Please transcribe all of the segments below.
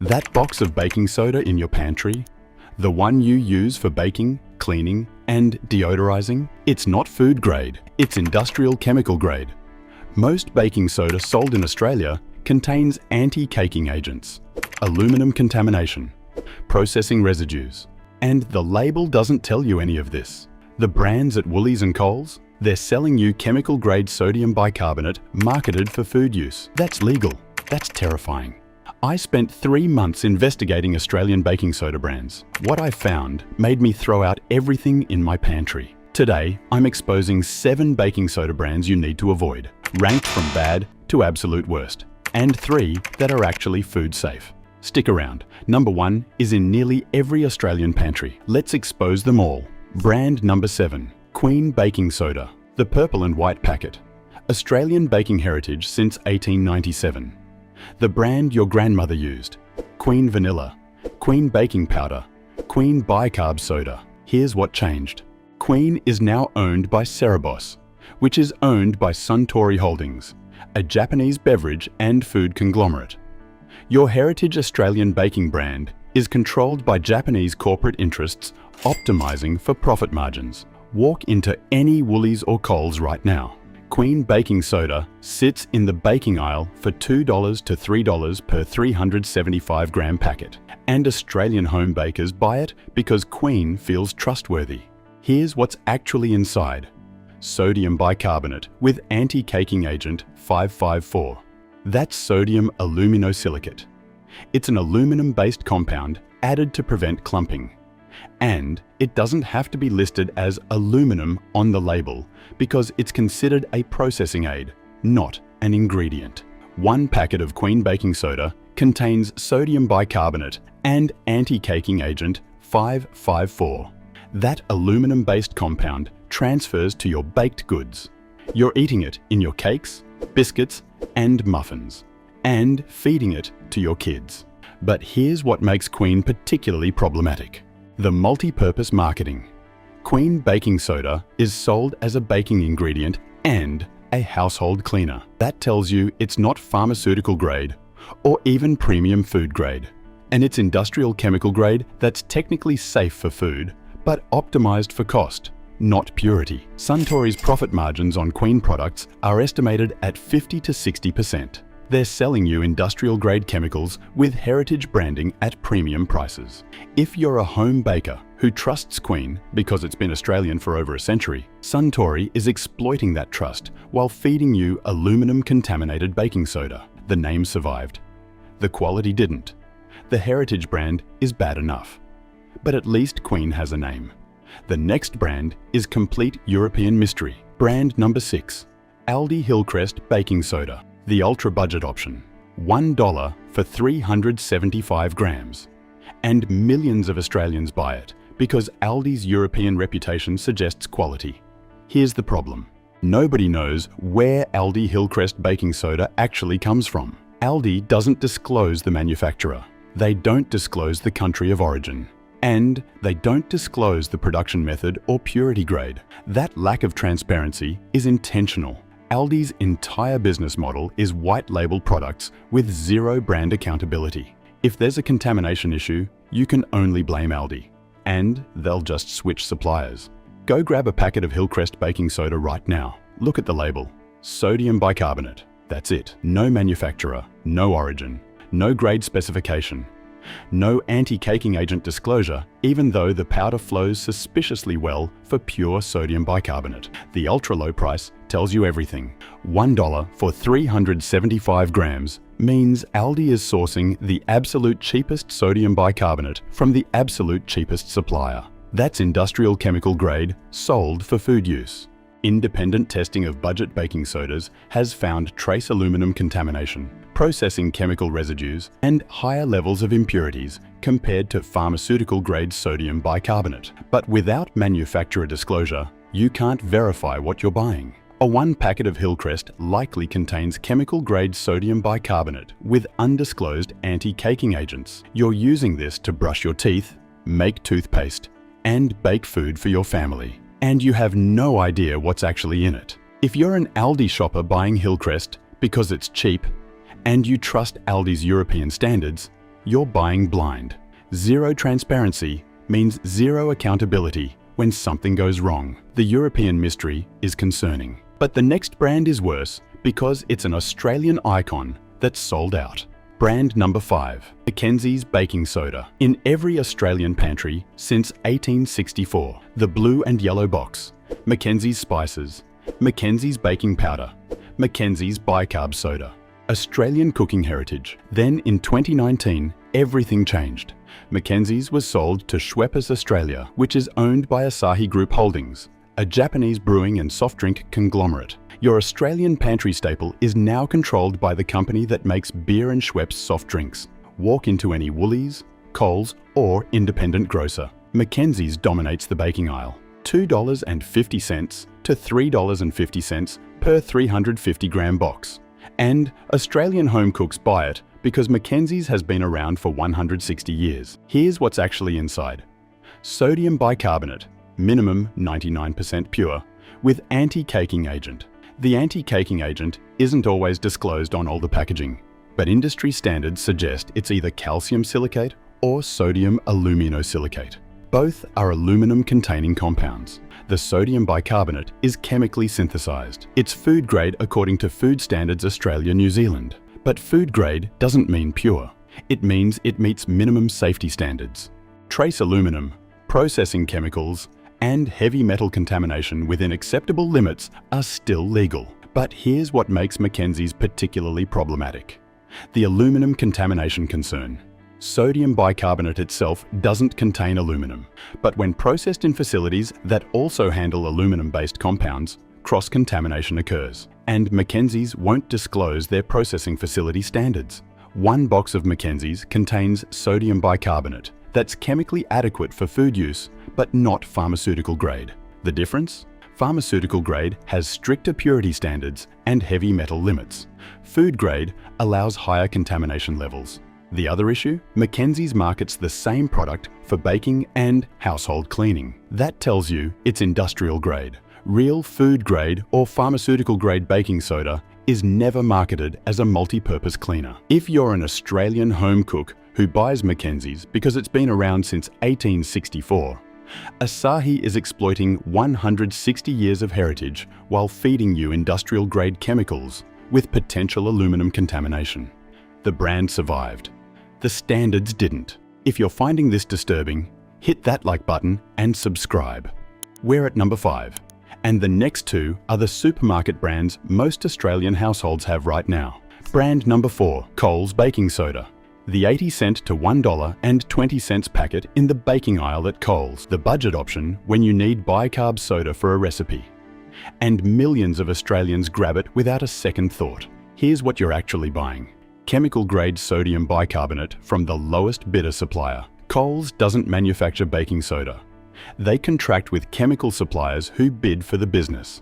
That box of baking soda in your pantry, the one you use for baking, cleaning, and deodorizing, it's not food grade, it's industrial chemical grade. Most baking soda sold in Australia contains anti-caking agents, aluminum contamination, processing residues, and the label doesn't tell you any of this. The brands at Woolies and Coles, they're selling you chemical-grade sodium bicarbonate marketed for food use. That's legal. That's terrifying. I spent 3 months investigating Australian baking soda brands. What I found made me throw out everything in my pantry. Today, I'm exposing 7 baking soda brands you need to avoid, ranked from bad to absolute worst, and 3 that are actually food safe. Stick around. Number 1 is in nearly every Australian pantry. Let's expose them all. Brand number 7, Queen Baking Soda. The purple and white packet. Australian baking heritage since 1897. The brand your grandmother used. Queen Vanilla, Queen Baking Powder, Queen Bicarb Soda. Here's what changed. Queen is now owned by Cerebos, which is owned by Suntory Holdings, a Japanese beverage and food conglomerate. Your heritage Australian baking brand is controlled by Japanese corporate interests optimizing for profit margins. Walk into any Woolies or Coles right now. Queen Baking Soda sits in the baking aisle for $2 to $3 per 375 gram packet, and Australian home bakers buy it because Queen feels trustworthy. Here's what's actually inside. Sodium bicarbonate with anti-caking agent 554. That's sodium aluminosilicate. It's an aluminum-based compound added to prevent clumping. And it doesn't have to be listed as aluminum on the label because it's considered a processing aid, not an ingredient. 1 packet of Queen Baking Soda contains sodium bicarbonate and anti-caking agent 554. That aluminum-based compound transfers to your baked goods. You're eating it in your cakes, biscuits, and muffins, and feeding it to your kids. But here's what makes Queen particularly problematic. The multi-purpose marketing. Queen Baking Soda is sold as a baking ingredient and a household cleaner. That tells you it's not pharmaceutical grade or even premium food grade. And it's industrial chemical grade that's technically safe for food, but optimized for cost, not purity. Suntory's profit margins on Queen products are estimated at 50 to 60%. They're selling you industrial-grade chemicals with heritage branding at premium prices. If you're a home baker who trusts Queen because it's been Australian for over a century, Suntory is exploiting that trust while feeding you aluminum-contaminated baking soda. The name survived. The quality didn't. The heritage brand is bad enough. But at least Queen has a name. The next brand is complete European mystery. Brand number 6, Aldi Hillcrest Baking Soda. The ultra-budget option. $1 for 375 grams. And millions of Australians buy it because Aldi's European reputation suggests quality. Here's the problem. Nobody knows where Aldi Hillcrest Baking Soda actually comes from. Aldi doesn't disclose the manufacturer. They don't disclose the country of origin. And they don't disclose the production method or purity grade. That lack of transparency is intentional. Aldi's entire business model is white-label products with zero brand accountability. If there's a contamination issue, you can only blame Aldi, and they'll just switch suppliers. Go grab a packet of Hillcrest baking soda right now. Look at the label. Sodium bicarbonate. That's it. No manufacturer, no origin, no grade specification. No anti-caking agent disclosure, even though the powder flows suspiciously well for pure sodium bicarbonate. The ultra-low price tells you everything. $1 for 375 grams means Aldi is sourcing the absolute cheapest sodium bicarbonate from the absolute cheapest supplier. That's industrial chemical grade, sold for food use. Independent testing of budget baking sodas has found trace aluminum contamination, processing chemical residues, and higher levels of impurities compared to pharmaceutical-grade sodium bicarbonate. But without manufacturer disclosure, you can't verify what you're buying. A 1 packet of Hillcrest likely contains chemical-grade sodium bicarbonate with undisclosed anti-caking agents. You're using this to brush your teeth, make toothpaste, and bake food for your family. And you have no idea what's actually in it. If you're an Aldi shopper buying Hillcrest because it's cheap, and you trust Aldi's European standards, you're buying blind. Zero transparency means zero accountability when something goes wrong. The European mystery is concerning. But the next brand is worse because it's an Australian icon that's sold out. Brand number 5, Mackenzie's Baking Soda. In every Australian pantry since 1864, the blue and yellow box, Mackenzie's Spices, Mackenzie's Baking Powder, Mackenzie's Bicarb Soda. Australian cooking heritage. Then in 2019, everything changed. Mackenzie's was sold to Schweppes Australia, which is owned by Asahi Group Holdings, a Japanese brewing and soft drink conglomerate. Your Australian pantry staple is now controlled by the company that makes beer and Schweppes soft drinks. Walk into any Woolies, Coles, or independent grocer. Mackenzie's dominates the baking aisle. $2.50 to $3.50 per 350-gram box. And Australian home cooks buy it because Mackenzie's has been around for 160 years. Here's what's actually inside. Sodium bicarbonate, minimum 99% pure, with anti-caking agent. The anti-caking agent isn't always disclosed on all the packaging, but industry standards suggest it's either calcium silicate or sodium aluminosilicate. Both are aluminum-containing compounds. The sodium bicarbonate is chemically synthesized. It's food grade according to Food Standards Australia, New Zealand. But food grade doesn't mean pure. It means it meets minimum safety standards. Trace aluminum, processing chemicals, and heavy metal contamination within acceptable limits are still legal. But here's what makes Mackenzie's particularly problematic. The aluminum contamination concern. Sodium bicarbonate itself doesn't contain aluminum, but when processed in facilities that also handle aluminum-based compounds, cross-contamination occurs. And Mackenzie's won't disclose their processing facility standards. One box of Mackenzie's contains sodium bicarbonate that's chemically adequate for food use, but not pharmaceutical grade. The difference? Pharmaceutical grade has stricter purity standards and heavy metal limits. Food grade allows higher contamination levels. The other issue? Mackenzie's markets the same product for baking and household cleaning. That tells you it's industrial grade. Real food grade or pharmaceutical grade baking soda is never marketed as a multi-purpose cleaner. If you're an Australian home cook who buys Mackenzie's because it's been around since 1864, Asahi is exploiting 160 years of heritage while feeding you industrial grade chemicals with potential aluminum contamination. The brand survived. The standards didn't. If you're finding this disturbing, hit that like button and subscribe. We're at number 5. And the next two are the supermarket brands most Australian households have right now. Brand number 4, Coles Baking Soda. The 80-cent to $1.20 packet in the baking aisle at Coles. The budget option when you need bicarb soda for a recipe. And millions of Australians grab it without a second thought. Here's what you're actually buying. Chemical-grade sodium bicarbonate from the lowest bidder supplier. Coles doesn't manufacture baking soda. They contract with chemical suppliers who bid for the business.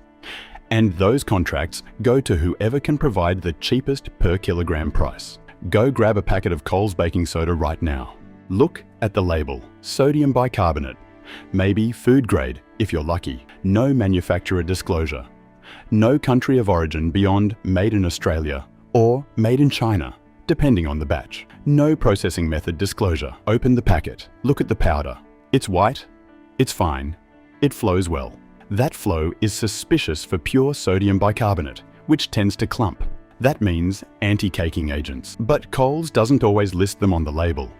And those contracts go to whoever can provide the cheapest per kilogram price. Go grab a packet of Coles baking soda right now. Look at the label. Sodium bicarbonate. Maybe food grade, if you're lucky. No manufacturer disclosure. No country of origin beyond made in Australia or made in China, depending on the batch. No processing method disclosure. Open the packet. Look at the powder. It's white. It's fine. It flows well. That flow is suspicious for pure sodium bicarbonate, which tends to clump. That means anti-caking agents. But Coles doesn't always list them on the label.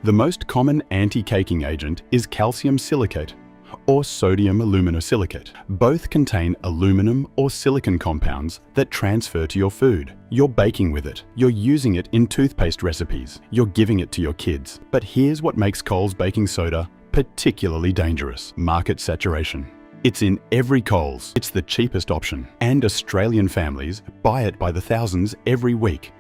The most common anti-caking agent is calcium silicate or sodium aluminosilicate. Both contain aluminum or silicon compounds that transfer to your food. You're baking with it. You're using it in toothpaste recipes. You're giving it to your kids. But here's what makes Coles baking soda particularly dangerous. Market saturation. It's in every Coles. It's the cheapest option. And Australian families buy it by the thousands every week,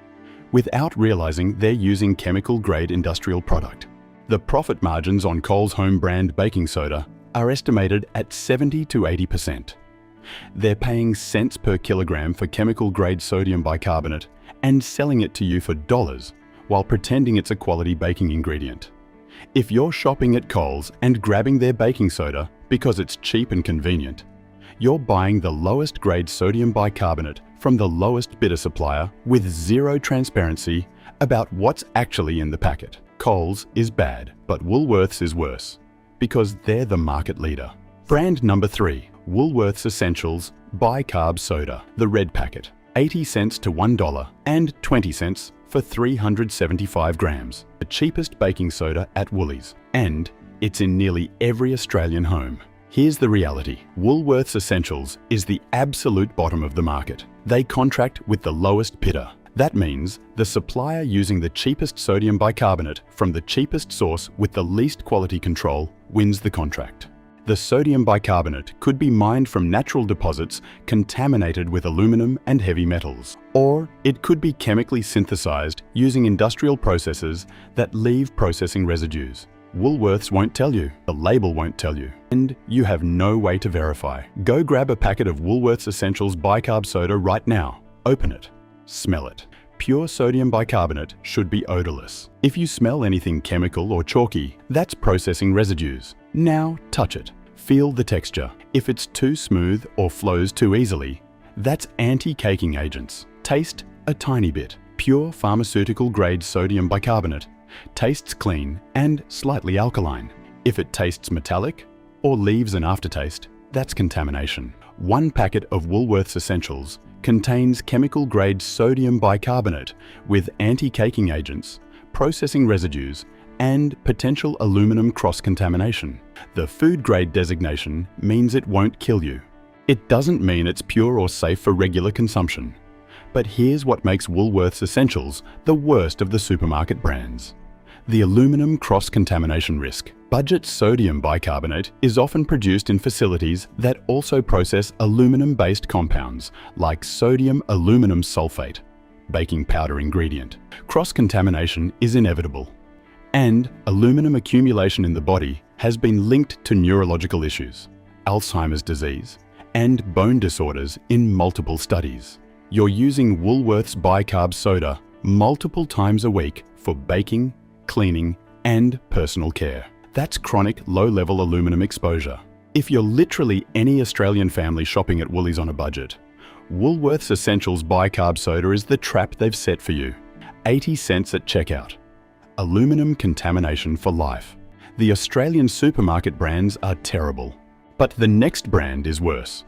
without realizing they're using chemical-grade industrial product. The profit margins on Coles home brand baking soda are estimated at 70 to 80%. They're paying cents per kilogram for chemical-grade sodium bicarbonate and selling it to you for dollars while pretending it's a quality baking ingredient. If you're shopping at Coles and grabbing their baking soda because it's cheap and convenient, you're buying the lowest grade sodium bicarbonate from the lowest bidder supplier with zero transparency about what's actually in the packet. Coles is bad, but Woolworths is worse, because they're the market leader. Brand number 3, Woolworths Essentials Bicarb Soda, the red packet, 80 cents to $1 and 20 cents for 375 grams. The cheapest baking soda at Woolies, and it's in nearly every Australian home. Here's the reality. Woolworths Essentials is the absolute bottom of the market. They contract with the lowest bidder. That means the supplier using the cheapest sodium bicarbonate from the cheapest source with the least quality control wins the contract. The sodium bicarbonate could be mined from natural deposits contaminated with aluminum and heavy metals, or it could be chemically synthesized using industrial processes that leave processing residues. Woolworths won't tell you, the label won't tell you, and you have no way to verify. Go grab a packet of Woolworths Essentials Bicarb Soda right now. Open it. Smell it. Pure sodium bicarbonate should be odorless. If you smell anything chemical or chalky, that's processing residues. Now touch it. Feel the texture. If it's too smooth or flows too easily, that's anti-caking agents. Taste a tiny bit. Pure pharmaceutical-grade sodium bicarbonate tastes clean and slightly alkaline. If it tastes metallic or leaves an aftertaste, that's contamination. One packet of Woolworths Essentials contains chemical-grade sodium bicarbonate with anti-caking agents, processing residues, and potential aluminum cross-contamination. The food-grade designation means it won't kill you. It doesn't mean it's pure or safe for regular consumption. But here's what makes Woolworths Essentials the worst of the supermarket brands. The aluminum cross-contamination risk. Budget sodium bicarbonate is often produced in facilities that also process aluminum-based compounds like sodium aluminum sulfate, baking powder ingredient. Cross-contamination is inevitable, and aluminum accumulation in the body has been linked to neurological issues, Alzheimer's disease, and bone disorders in multiple studies. You're using Woolworths Bicarb Soda multiple times a week for baking, cleaning, and personal care. That's chronic low-level aluminum exposure. If you're literally any Australian family shopping at Woolies on a budget, Woolworths Essentials Bicarb Soda is the trap they've set for you. 80 cents at checkout. Aluminum contamination for life. The Australian supermarket brands are terrible. But the next brand is worse,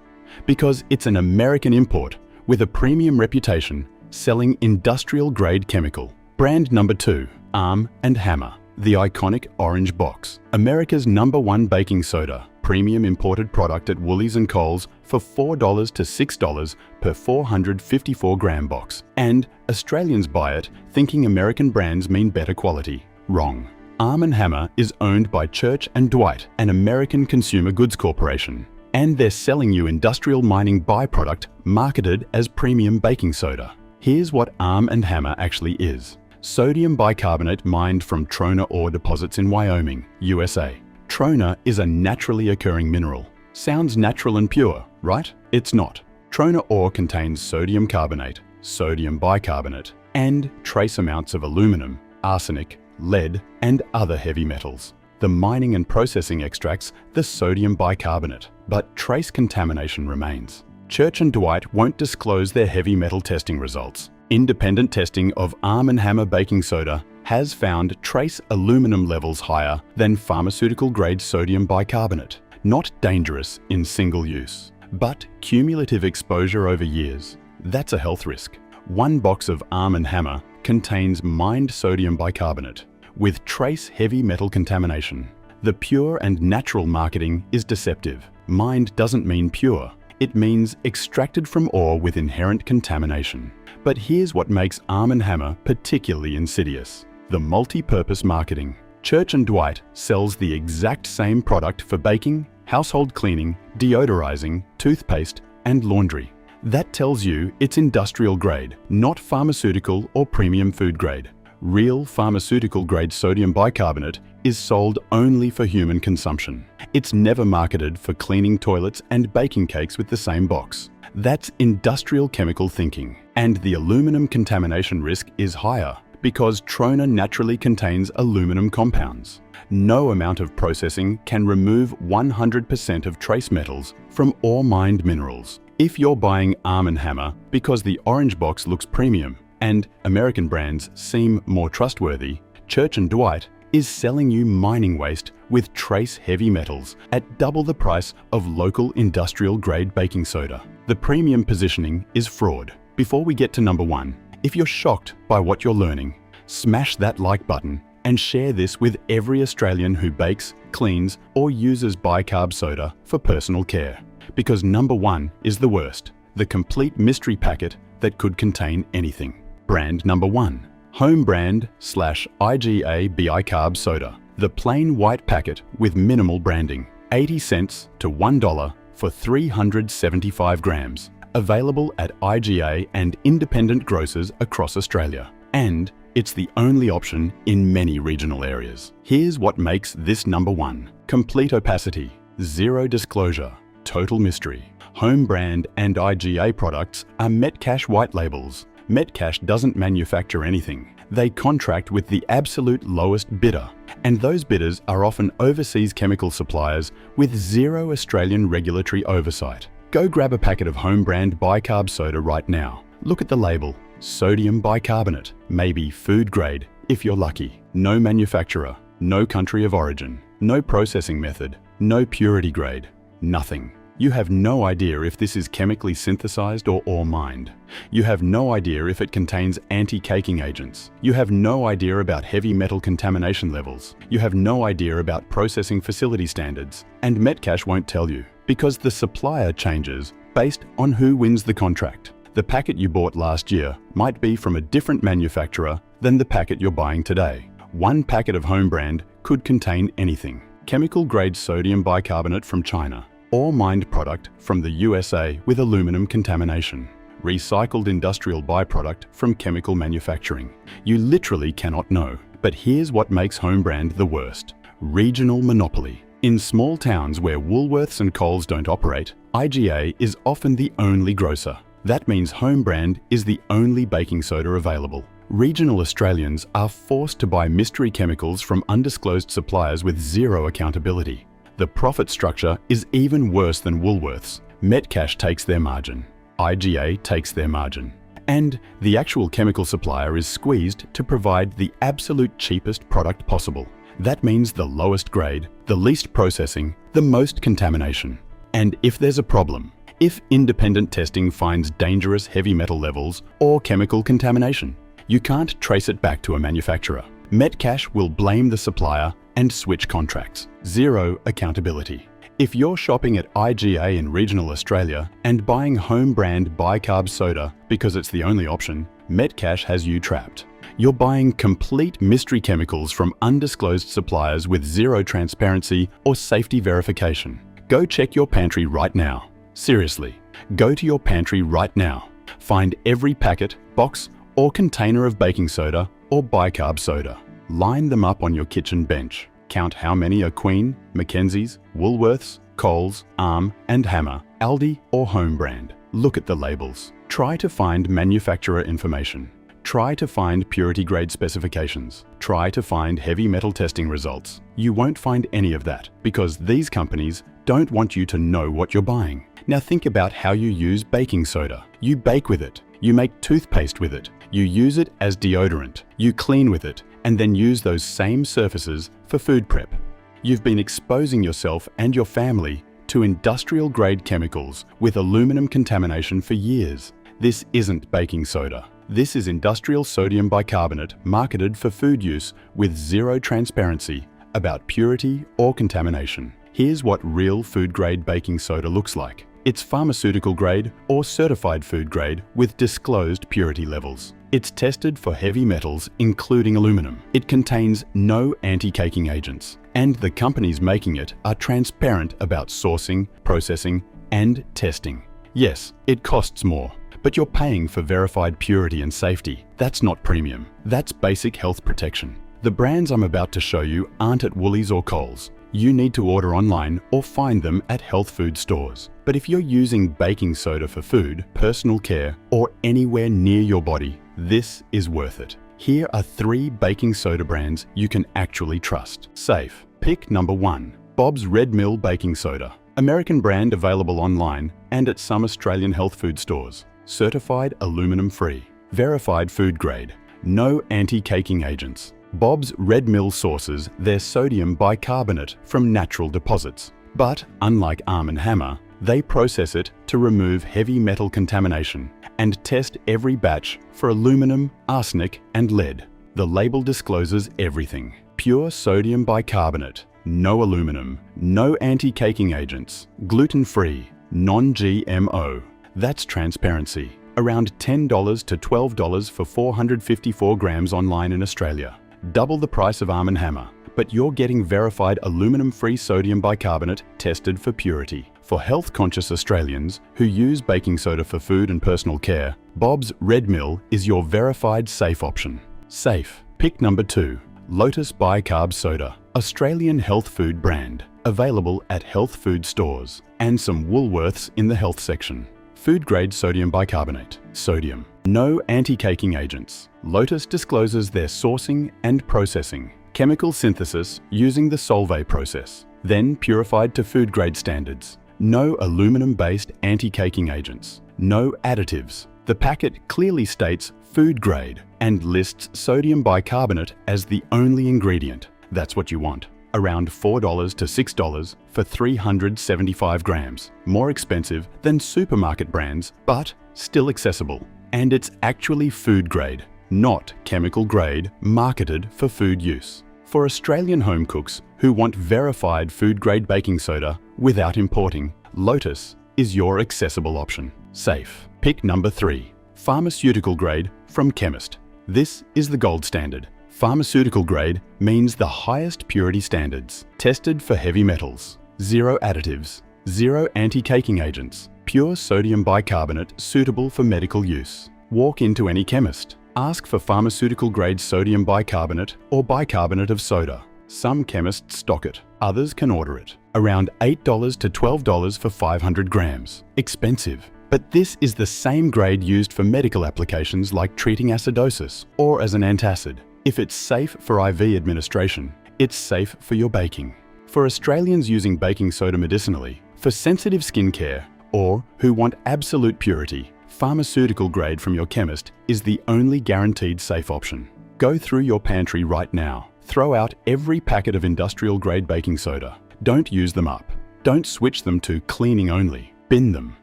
because it's an American import with a premium reputation selling industrial-grade chemical. Brand number 2, Arm & Hammer, the iconic orange box. America's #1 baking soda, premium imported product at Woolies and Coles for $4 to $6 per 454-gram box. And Australians buy it thinking American brands mean better quality. Wrong. Arm & Hammer is owned by Church & Dwight, an American consumer goods corporation. And they're selling you industrial mining byproduct marketed as premium baking soda. Here's what Arm & Hammer actually is. Sodium bicarbonate mined from trona ore deposits in Wyoming, USA. Trona is a naturally occurring mineral. Sounds natural and pure, right? It's not. Trona ore contains sodium carbonate, sodium bicarbonate, and trace amounts of aluminum, arsenic, lead, and other heavy metals. The mining and processing extracts the sodium bicarbonate, but trace contamination remains. Church & Dwight won't disclose their heavy metal testing results. Independent testing of Arm & Hammer baking soda has found trace aluminum levels higher than pharmaceutical-grade sodium bicarbonate. Not dangerous in single use, but cumulative exposure over years. That's a health risk. One box of Arm & Hammer contains mined sodium bicarbonate with trace heavy metal contamination. The pure and natural marketing is deceptive. Mined doesn't mean pure. It means extracted from ore with inherent contamination. But here's what makes Arm & Hammer particularly insidious. The multi-purpose marketing. Church & Dwight sells the exact same product for baking, household cleaning, deodorizing, toothpaste, and laundry. That tells you it's industrial grade, not pharmaceutical or premium food grade. Real pharmaceutical-grade sodium bicarbonate is sold only for human consumption. It's never marketed for cleaning toilets and baking cakes with the same box. That's industrial chemical thinking. And the aluminum contamination risk is higher because trona naturally contains aluminum compounds. No amount of processing can remove 100% of trace metals from ore-mined minerals. If you're buying Arm & Hammer because the orange box looks premium, and American brands seem more trustworthy, Church & Dwight is selling you mining waste with trace heavy metals at double the price of local industrial-grade baking soda. The premium positioning is fraud. Before we get to number 1, if you're shocked by what you're learning, smash that like button and share this with every Australian who bakes, cleans, or uses bicarb soda for personal care. Because number 1 is the worst, the complete mystery packet that could contain anything. Brand number 1, home brand / IGA bicarb soda. The plain white packet with minimal branding, 80 cents to $1 for 375 grams. Available at IGA and independent grocers across Australia. And it's the only option in many regional areas. Here's what makes this number 1. Complete opacity, zero disclosure, total mystery. Home brand and IGA products are Metcash white labels. Metcash doesn't manufacture anything. They contract with the absolute lowest bidder, and those bidders are often overseas chemical suppliers with zero Australian regulatory oversight. Go grab a packet of home brand bicarb soda right now. Look at the label. Sodium bicarbonate, maybe food grade, if you're lucky. No manufacturer, no country of origin, no processing method, no purity grade, nothing. You have no idea if this is chemically synthesized or mined. You have no idea if it contains anti-caking agents. You have no idea about heavy metal contamination levels. You have no idea about processing facility standards. And Metcash won't tell you, because the supplier changes based on who wins the contract. The packet you bought last year might be from a different manufacturer than the packet you're buying today. One packet of home brand could contain anything. Chemical grade sodium bicarbonate from China, or mined product from the USA with aluminum contamination. Recycled industrial byproduct from chemical manufacturing. You literally cannot know. But here's what makes home brand the worst. Regional monopoly. In small towns where Woolworths and Coles don't operate, IGA is often the only grocer. That means home brand is the only baking soda available. Regional Australians are forced to buy mystery chemicals from undisclosed suppliers with zero accountability. The profit structure is even worse than Woolworths. Metcash takes their margin. IGA takes their margin. And the actual chemical supplier is squeezed to provide the absolute cheapest product possible. That means the lowest grade, the least processing, the most contamination. And if there's a problem, if independent testing finds dangerous heavy metal levels or chemical contamination, you can't trace it back to a manufacturer. Metcash will blame the supplier and switch contracts. Zero accountability. If you're shopping at IGA in regional Australia and buying home brand bicarb soda because it's the only option, Metcash has you trapped. You're buying complete mystery chemicals from undisclosed suppliers with zero transparency or safety verification. Go check your pantry right now. Seriously, go to your pantry right now. Find every packet, box, or container of baking soda or bicarb soda. Line them up on your kitchen bench. Count how many are Queen, Mackenzie's, Woolworths, Coles, Arm and Hammer, Aldi or home brand. Look at the labels. Try to find manufacturer information. Try to find purity grade specifications. Try to find heavy metal testing results. You won't find any of that because these companies don't want you to know what you're buying. Now think about how you use baking soda. You bake with it. You make toothpaste with it. You use it as deodorant. You clean with it and then use those same surfaces for food prep. You've been exposing yourself and your family to industrial-grade chemicals with aluminum contamination for years. This isn't baking soda. This is industrial sodium bicarbonate marketed for food use with zero transparency about purity or contamination. Here's what real food-grade baking soda looks like. It's pharmaceutical grade or certified food grade with disclosed purity levels. It's tested for heavy metals, including aluminum. It contains no anti-caking agents. And the companies making it are transparent about sourcing, processing, and testing. Yes, it costs more, but you're paying for verified purity and safety. That's not premium. That's basic health protection. The brands I'm about to show you aren't at Woolies or Coles. You need to order online or find them at health food stores. But if you're using baking soda for food, personal care, or anywhere near your body, this is worth it. Here are 3 baking soda brands you can actually trust. Safe. Pick number 1. Bob's Red Mill Baking Soda. American brand available online and at some Australian health food stores. Certified aluminum free. Verified food grade. No anti-caking agents. Bob's Red Mill sources their sodium bicarbonate from natural deposits. But unlike Arm & Hammer, they process it to remove heavy metal contamination and test every batch for aluminum, arsenic, and lead. The label discloses everything. Pure sodium bicarbonate, no aluminum, no anti-caking agents, gluten-free, non-GMO. That's transparency. Around $10 to $12 for 454 grams online in Australia. Double the price of Arm & Hammer, but you're getting verified aluminum-free sodium bicarbonate tested for purity. For health-conscious Australians who use baking soda for food and personal care, Bob's Red Mill is your verified safe option. Safe. Pick number 2. Lotus Bicarb Soda, Australian health food brand, available at health food stores and some Woolworths in the health section. Food-grade sodium bicarbonate. Sodium. No anti-caking agents. Lotus discloses their sourcing and processing. Chemical synthesis using the Solvay process, then purified to food-grade standards. No aluminum-based anti-caking agents. No additives. The packet clearly states food grade and lists sodium bicarbonate as the only ingredient. That's what you want. Around $4 to $6 for 375 grams. More expensive than supermarket brands, but still accessible. And it's actually food grade, not chemical grade, marketed for food use. For Australian home cooks who want verified food grade baking soda without importing, Lotus is your accessible option. Safe. Pick number 3. Pharmaceutical grade from Chemist. This is the gold standard. Pharmaceutical grade means the highest purity standards. Tested for heavy metals. Zero additives. Zero anti-caking agents. Pure sodium bicarbonate suitable for medical use. Walk into any chemist. Ask for pharmaceutical grade sodium bicarbonate or bicarbonate of soda. Some chemists stock it. Others can order it. Around $8 to $12 for 500 grams. Expensive. But this is the same grade used for medical applications like treating acidosis or as an antacid. If it's safe for IV administration, it's safe for your baking. For Australians using baking soda medicinally, for sensitive skin care, or who want absolute purity, pharmaceutical grade from your chemist is the only guaranteed safe option. Go through your pantry right now. Throw out every packet of industrial grade baking soda. Don't use them up. Don't switch them to cleaning only. Bin them.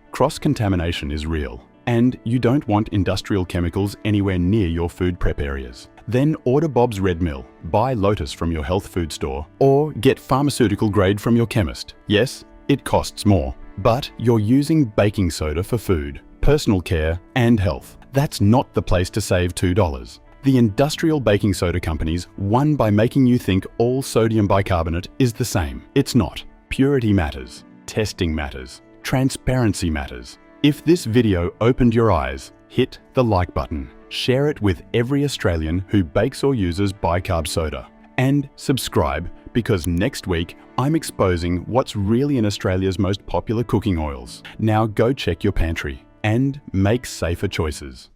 Cross-contamination is real, and you don't want industrial chemicals anywhere near your food prep areas. Then order Bob's Red Mill, buy Lotus from your health food store, or get pharmaceutical grade from your chemist. Yes, it costs more, but you're using baking soda for food, personal care, and health. That's not the place to save $2. The industrial baking soda companies won by making you think all sodium bicarbonate is the same. It's not. Purity matters. Testing matters. Transparency matters. If this video opened your eyes, hit the like button. Share it with every Australian who bakes or uses bicarb soda. And subscribe, because next week I'm exposing what's really in Australia's most popular cooking oils. Now go check your pantry and make safer choices.